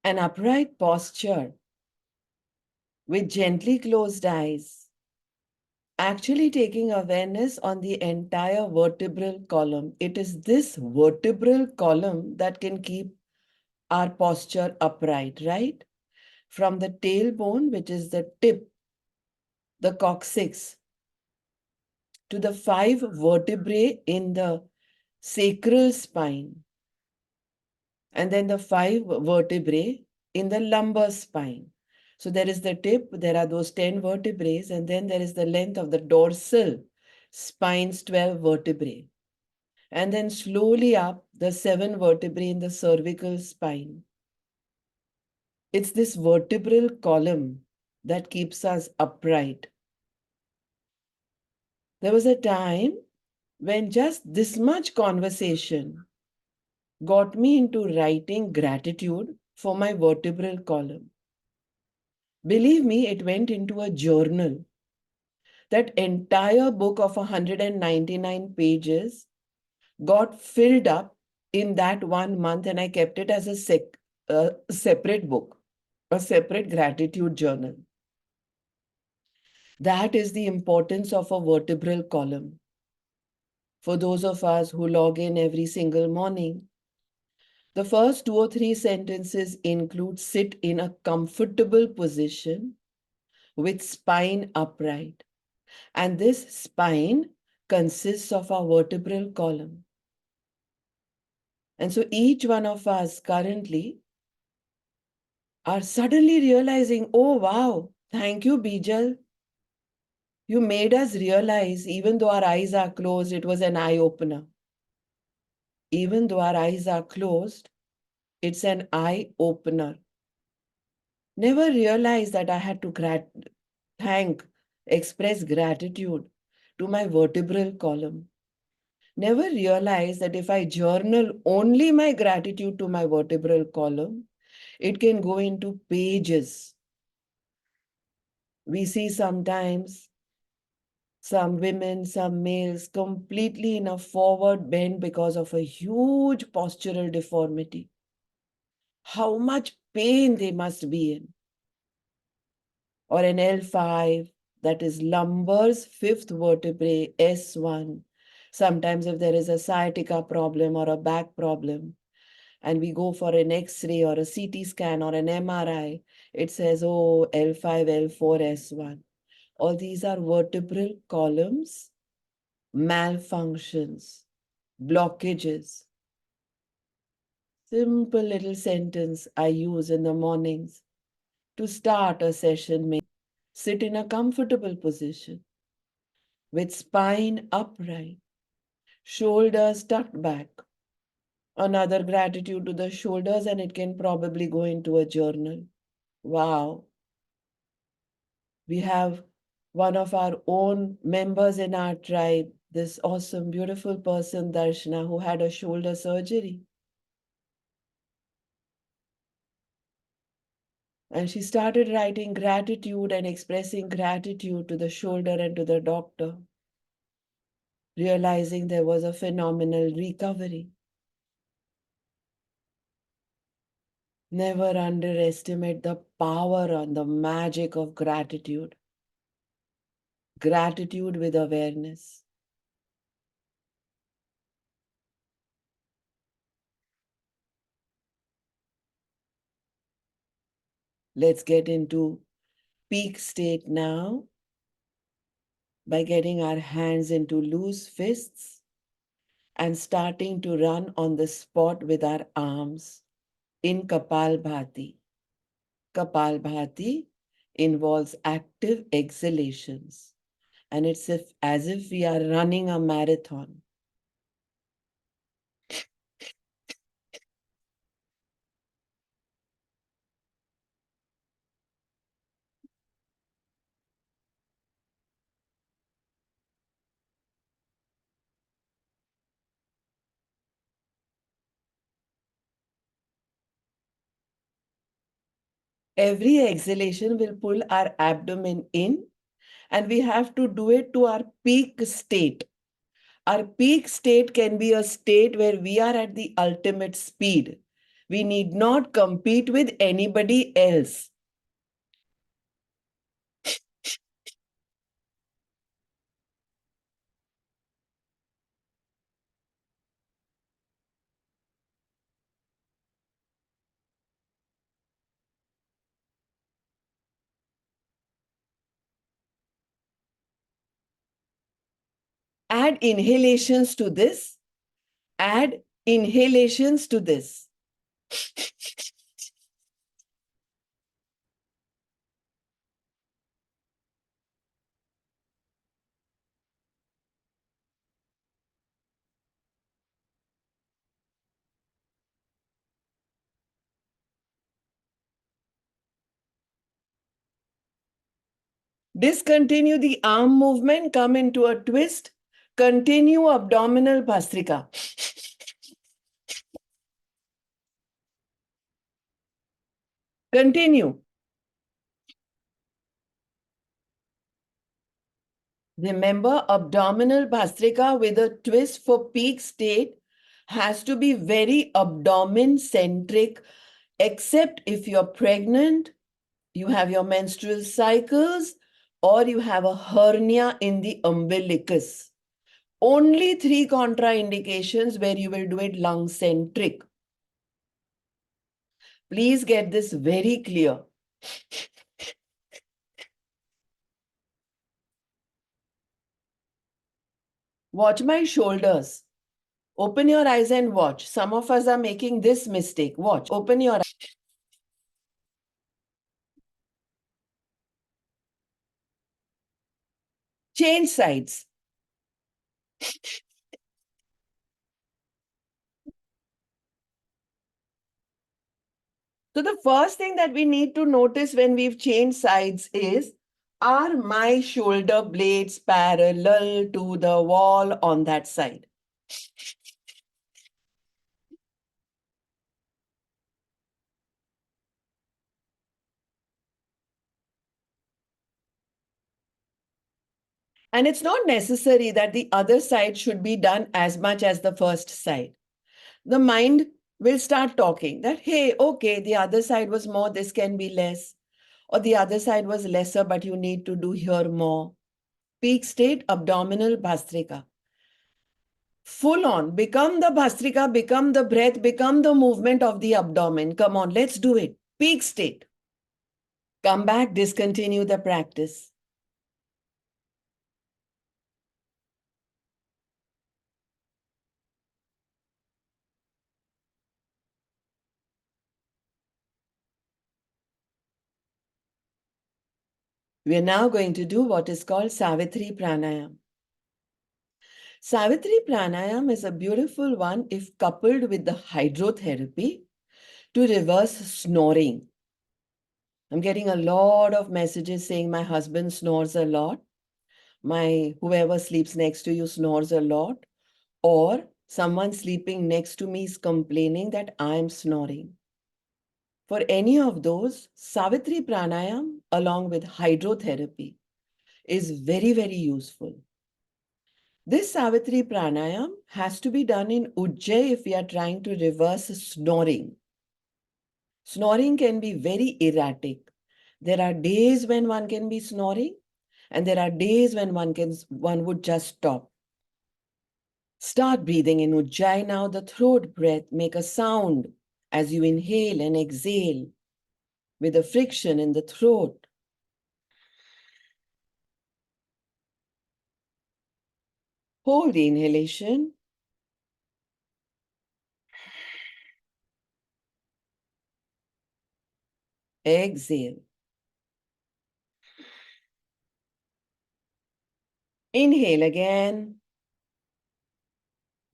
An upright posture with gently closed eyes, actually taking awareness on the entire vertebral column. It is this vertebral column that can keep our posture upright, right? From the tailbone, which is the tip, the coccyx, to the 5 vertebrae in the sacral spine, and then the 5 vertebrae in the lumbar spine. So there is the tip, there are those 10 vertebrae, and then there is the length of the dorsal spine's 12 vertebrae. And then slowly up the 7 vertebrae in the cervical spine. It's this vertebral column that keeps us upright. There was a time when just this much conversation got me into writing gratitude for my vertebral column. Believe me, it went into a journal. That entire book of 199 pages got filled up in that 1 month, and I kept it as a separate book, a separate gratitude journal. That is the importance of a vertebral column. For those of us who log in every single morning, the first 2 or 3 sentences include sit in a comfortable position with spine upright. And this spine consists of our vertebral column. And so each one of us currently are suddenly realizing, oh wow, thank you, Bijal. You made us realize, even though our eyes are closed, it was an eye-opener. Even though our eyes are closed, it's an eye-opener. Never realized that I had to express gratitude to my vertebral column. Never realized that if I journal only my gratitude to my vertebral column, it can go into pages. We see sometimes some women, some males completely in a forward bend because of a huge postural deformity. How much pain they must be in. Or an L5, that is lumbar's 5th vertebrae, S1. Sometimes if there is a sciatica problem or a back problem, and we go for an X-ray or a CT scan or an MRI, it says, oh, L5, L4, S1. All these are vertebral columns, malfunctions, blockages. Simple little sentence I use in the mornings to start a session. Sit in a comfortable position with spine upright, shoulders tucked back. Another gratitude to the shoulders, and it can probably go into a journal. Wow. We have one of our own members in our tribe, this awesome, beautiful person, Darshana, who had a shoulder surgery. And she started writing gratitude and expressing gratitude to the shoulder and to the doctor, realizing there was a phenomenal recovery. Never underestimate the power and the magic of gratitude. Gratitude with awareness. Let's get into peak state now by getting our hands into loose fists and starting to run on the spot with our arms in Kapalbhati. Kapalbhati involves active exhalations, and it's as if we are running a marathon. Every exhalation will pull our abdomen in, and we have to do it to our peak state. Our peak state can be a state where we are at the ultimate speed. We need not compete with anybody else. Add inhalations to this. Add inhalations to this. Discontinue the arm movement, come into a twist. Continue abdominal bhastrika. Continue. Remember, abdominal bhastrika with a twist for peak state has to be very abdomen centric, except if you're pregnant, you have your menstrual cycles, or you have a hernia in the umbilicus. Only 3 contraindications where you will do it lung centric. Please get this very clear. Watch my shoulders. Open your eyes and watch. Some of us are making this mistake. Watch. Open your eyes. Change sides. So the first thing that we need to notice when we've changed sides is, are my shoulder blades parallel to the wall on that side? And it's not necessary that the other side should be done as much as the first side. The mind will start talking that, hey, okay, the other side was more, this can be less. Or the other side was lesser, but you need to do here more. Peak state, abdominal bhastrika. Full on, become the bhastrika, become the breath, become the movement of the abdomen. Come on, let's do it. Peak state. Come back, discontinue the practice. We are now going to do what is called Savitri Pranayam. Savitri Pranayam is a beautiful one if coupled with the hydrotherapy to reverse snoring. I'm getting a lot of messages saying my husband snores a lot. My whoever sleeps next to you snores a lot. Or someone sleeping next to me is complaining that I am snoring. For any of those, Savitri Pranayam along with hydrotherapy is very, very useful. This Savitri Pranayam has to be done in Ujjayi if we are trying to reverse snoring. Snoring can be very erratic. There are days when one can be snoring, and there are days when one would just stop. Start breathing in Ujjayi now, the throat breath. Make a sound as you inhale and exhale with a friction in the throat. Hold the inhalation. Exhale. Inhale again.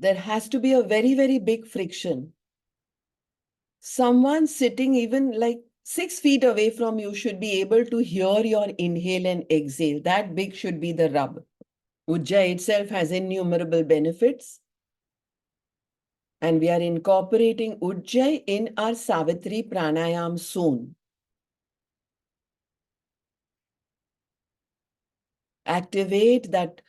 There has to be a very, very big friction. Someone sitting even like 6 feet away from you should be able to hear your inhale and exhale. That big should be the rub. Ujjayi itself has innumerable benefits. And we are incorporating Ujjayi in our Savitri Pranayam soon. Activate that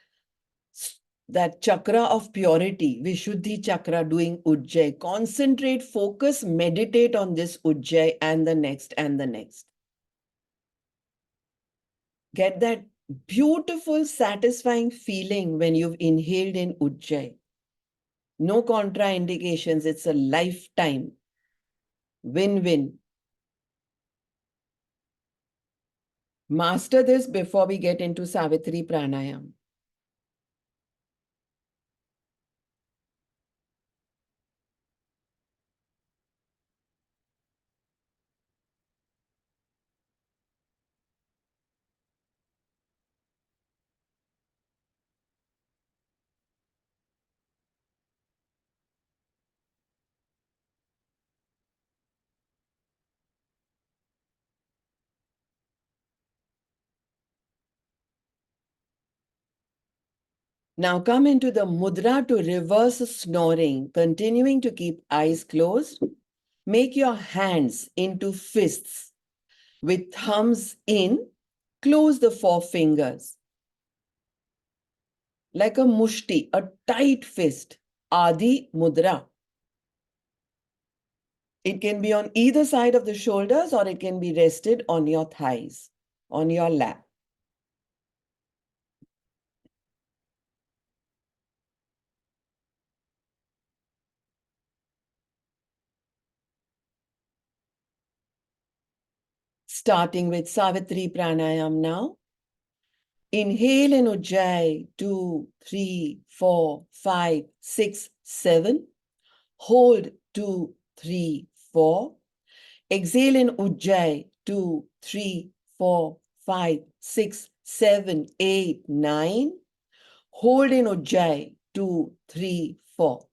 that chakra of purity, Vishuddhi chakra, doing Ujjayi. Concentrate, focus, meditate on this Ujjayi and the next and the next. Get that beautiful, satisfying feeling when you've inhaled in Ujjayi. No contraindications. It's a lifetime win-win. Master this before we get into Savitri Pranayam. Now come into the mudra to reverse snoring, continuing to keep eyes closed. Make your hands into fists with thumbs in. Close the four fingers like a mushti, a tight fist. Adi mudra. It can be on either side of the shoulders or it can be rested on your thighs, on your lap. Starting with Savitri Pranayam now. Inhale in Ujjayi, 2, 3, 4, 5, 6, 7. Hold 2, 3, 4. Exhale in Ujjayi, 2, 3, 4, 5, 6, 7, 8, 9. Hold in Ujjayi, 2, 3, 4.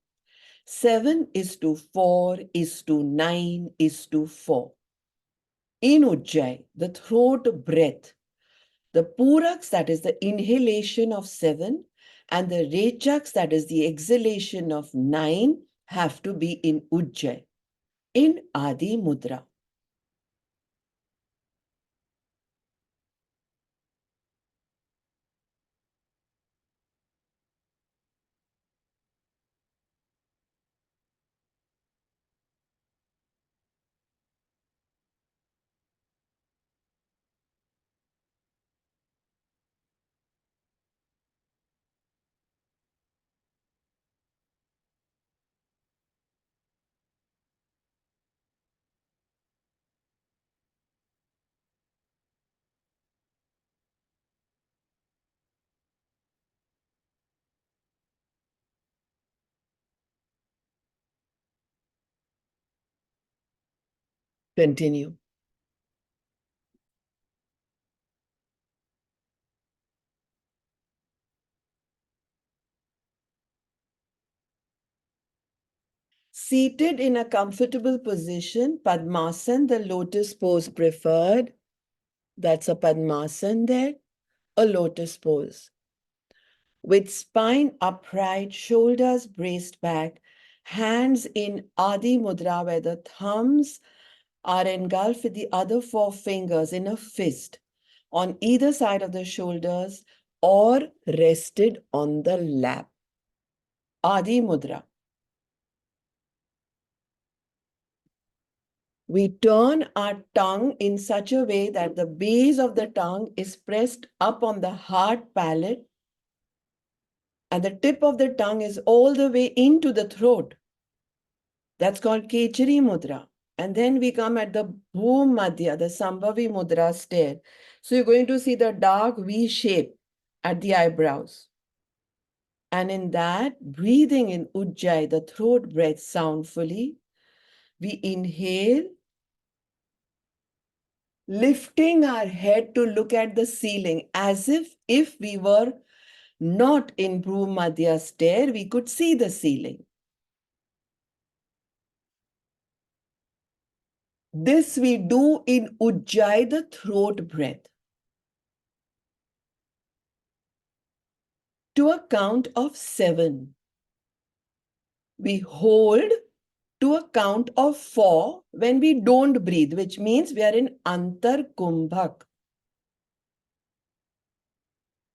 7 is to 4 is to 9 is to 4. In Ujjayi, the throat breath, the puraks, that is the inhalation of 7, and the rechaks, that is the exhalation of 9, have to be in Ujjayi, in Adi Mudra. Continue. Seated in a comfortable position, Padmasana, the lotus pose preferred. That's a Padmasana there, a lotus pose. With spine upright, shoulders braced back, hands in Adi Mudra where the thumbs are engulfed with the other four fingers in a fist on either side of the shoulders or rested on the lap. Adi Mudra. We turn our tongue in such a way that the base of the tongue is pressed up on the hard palate and the tip of the tongue is all the way into the throat. That's called Kechari Mudra. And then we come at the Bhum Madhya, the Sambhavi Mudra stare. So you're going to see the dark V shape at the eyebrows. And in that, breathing in Ujjayi, the throat breath soundfully, we inhale, lifting our head to look at the ceiling as if we were not in Bhum Madhya stare, we could see the ceiling. This we do in Ujjayi, the throat breath. To a count of 7. We hold to a count of 4 when we don't breathe, which means we are in Antar Kumbhak.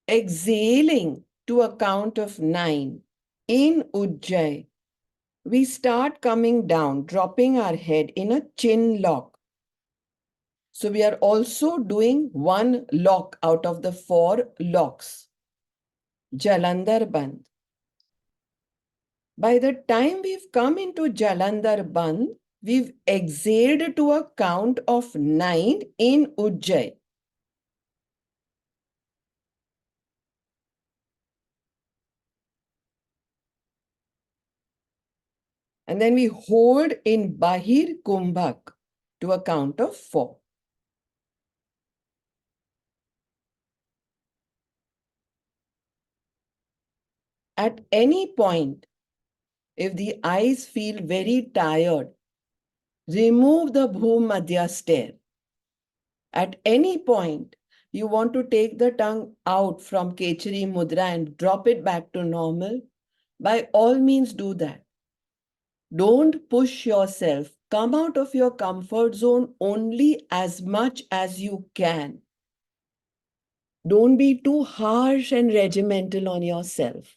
Exhaling to a count of 9 in Ujjayi. We start coming down, dropping our head in a chin lock. So we are also doing one lock out of the 4 locks. Jalandhar Bandh. By the time we've come into Jalandhar Bandh, we've exhaled to a count of 9 in Ujjayi. And then we hold in Bahir Kumbhak to a count of 4. At any point, if the eyes feel very tired, remove the Bhumadhya stare. At any point, you want to take the tongue out from Kechari Mudra and drop it back to normal, by all means do that. Don't push yourself. Come out of your comfort zone only as much as you can. Don't be too harsh and regimental on yourself.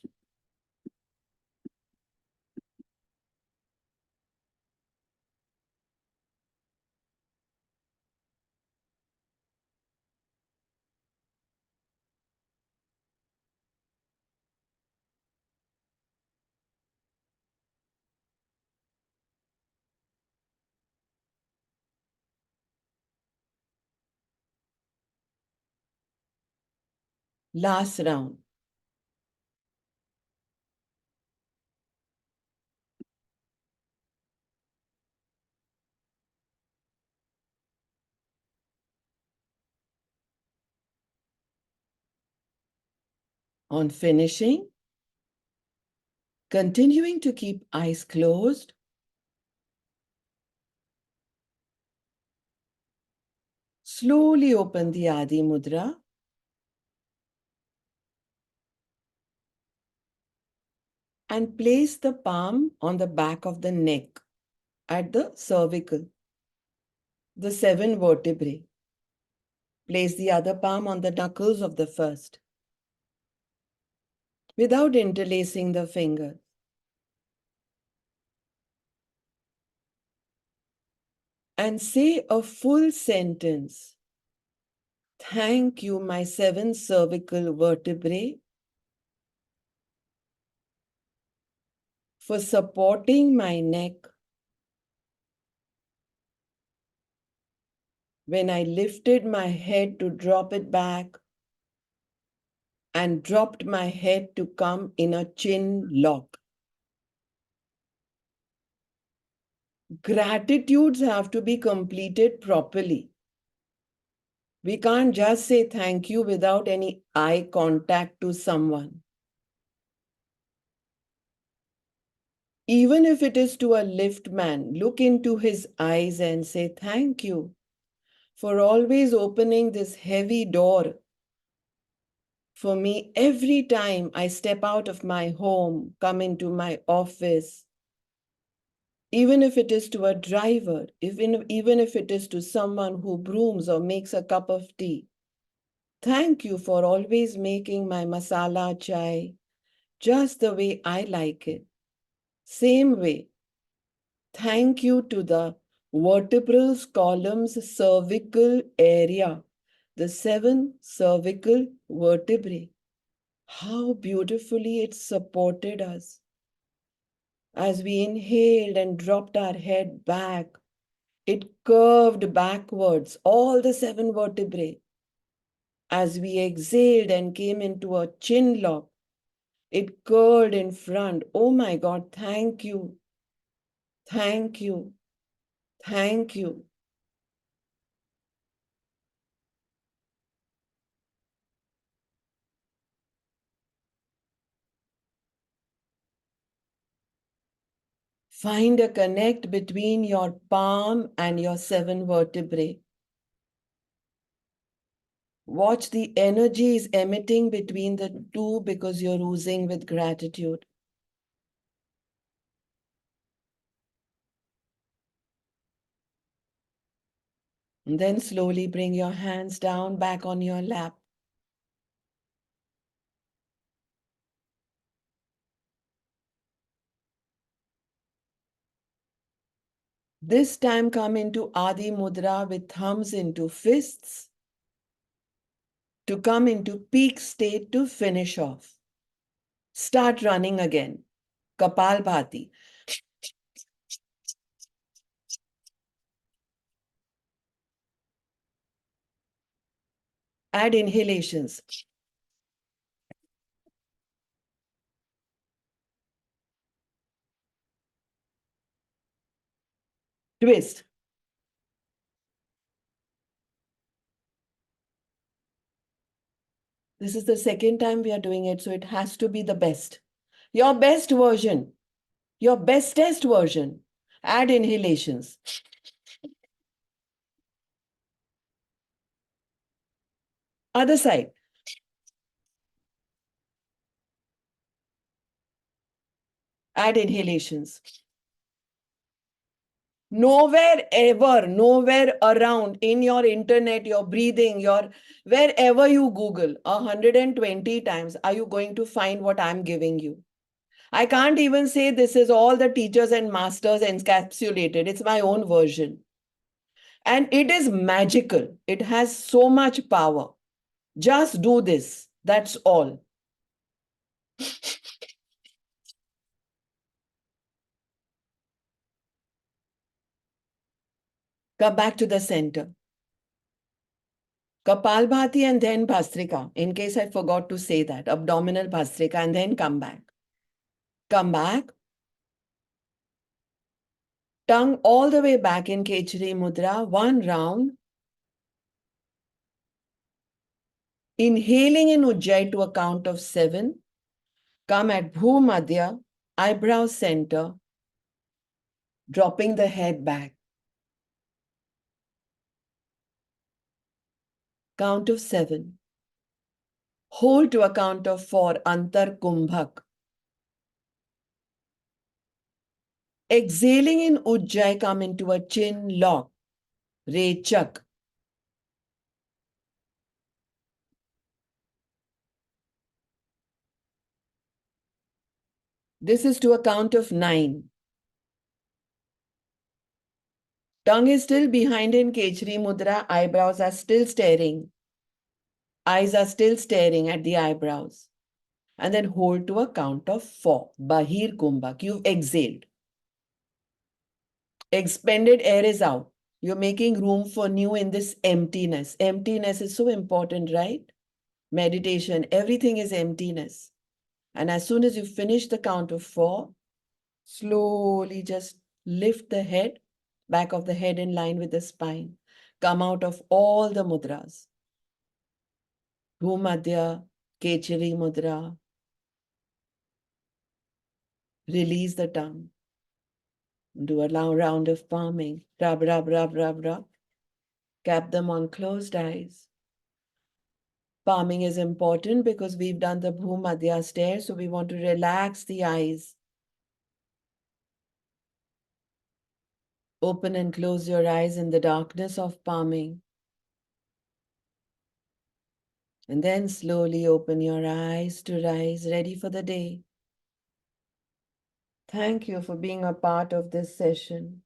Last round. On finishing, continuing to keep eyes closed, slowly open the Adi Mudra and place the palm on the back of the neck at the cervical, the 7 vertebrae. Place the other palm on the knuckles of the first without interlacing the fingers. And say a full sentence. Thank you, my 7 cervical vertebrae, for supporting my neck when I lifted my head to drop it back and dropped my head to come in a chin lock. Gratitudes have to be completed properly. We can't just say thank you without any eye contact to someone. Even if it is to a lift man, look into his eyes and say thank you for always opening this heavy door for me every time I step out of my home, come into my office, even if it is to a driver, even if it is to someone who brooms or makes a cup of tea. Thank you for always making my masala chai just the way I like it. Same way, thank you to the vertebral column's cervical area, the 7 cervical vertebrae. How beautifully it supported us. As we inhaled and dropped our head back, it curved backwards, all the 7 vertebrae. As we exhaled and came into a chin lock, it curled in front. Oh my God, thank you. Thank you. Thank you. Find a connect between your palm and your 7 vertebrae. Watch the energies emitting between the two because you're oozing with gratitude. And then slowly bring your hands down back on your lap. This time come into Adi Mudra with thumbs into fists to come into peak state to finish off. Start running again. Kapalbhati. Add inhalations. Twist. This is the second time we are doing it, so it has to be the best. Your best version. Your bestest version. Add inhalations. Other side. Add inhalations. Nowhere ever, nowhere around in your internet, your breathing, your wherever you Google 120 times, are you going to find what I'm giving you? I can't even say this is all the teachers and masters encapsulated. It's my own version. And it is magical. It has so much power. Just do this. That's all. Come back to the center. Kapalbhati and then Bhastrika, in case I forgot to say that. Abdominal Bhastrika and then come back. Come back. Tongue all the way back in Kechari Mudra, one round. Inhaling in Ujjayi to a count of 7. Come at Bhumadhya, eyebrow center, dropping the head back. Count of 7. Hold to a count of 4, Antar Kumbhak. Exhaling in Ujjayi, come into a chin lock, Rechak. This is to a count of 9. Tongue is still behind in Kechari Mudra, eyebrows are still staring. Eyes are still staring at the eyebrows. And then hold to a count of 4. Bahir Kumbhak. You've exhaled. Expended air is out. You're making room for new in this emptiness. Emptiness is so important, right? Meditation, everything is emptiness. And as soon as you finish the count of 4, slowly just lift the head, back of the head in line with the spine. Come out of all the mudras. Bhumadhya, Kechari Mudra. Release the tongue. Do a long round of palming. Rub, rub, rub, rub, rub. Cap them on closed eyes. Palming is important because we've done the Bhumadhya stare, so we want to relax the eyes. Open and close your eyes in the darkness of palming. And then slowly open your eyes to rise, ready for the day. Thank you for being a part of this session.